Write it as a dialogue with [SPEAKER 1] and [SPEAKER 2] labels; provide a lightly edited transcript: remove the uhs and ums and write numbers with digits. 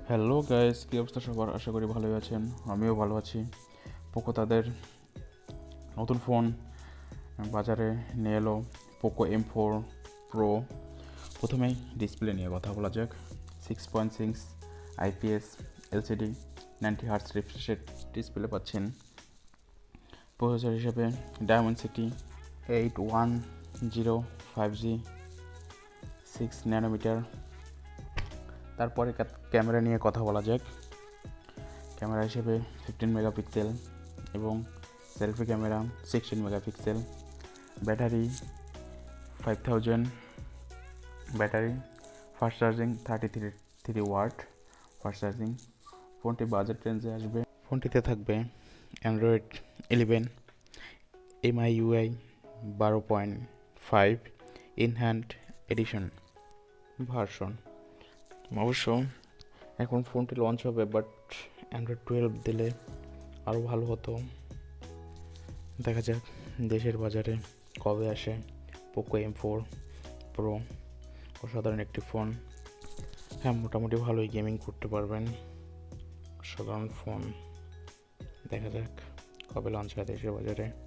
[SPEAKER 1] Hello guys, কী অবস্থা সবার? আশা করি ভালোই আছেন, আমিও ভালো আছি। পোকো তাদের নতুন ফোন বাজারে নিয়ে এলো, পোকো M4 Pro। প্রথমেই ডিসপ্লে নিয়ে কথা বলা যাক। 6.6 IPS LCD 90 Hz refresh display পাচ্ছেন। প্রসেসর হিসেবে ডায়মন্ডসিটি 8105G 6nm। তারপরে ক্যামেরা নিয়ে কথা বলা যাক। ক্যামেরা হিসেবে 15 মেগাপিক্সেল এবং selfie camera 16 megapixel. Battery 5000 battery. Fast charging 33 watt fast charging. ফোনটি বাজেট রেঞ্জে আসবে। ফোনটিতে থাকবে Android 11 MIUI 12.5 in hand edition version. অবশ্য এখন ফোনটি লঞ্চ হবে, বাট অ্যান্ড্রয়েড 12 দিলে আরও ভালো হতো। দেখা যাক দেশের বাজারে কবে আসে পোকো M4 Pro। অসাধারণ একটি ফোন। হ্যাঁ, মোটামুটি ভালোই গেমিং করতে পারবেন। সাধারণ ফোন। দেখা যাক কবে লঞ্চ হয় দেশের বাজারে।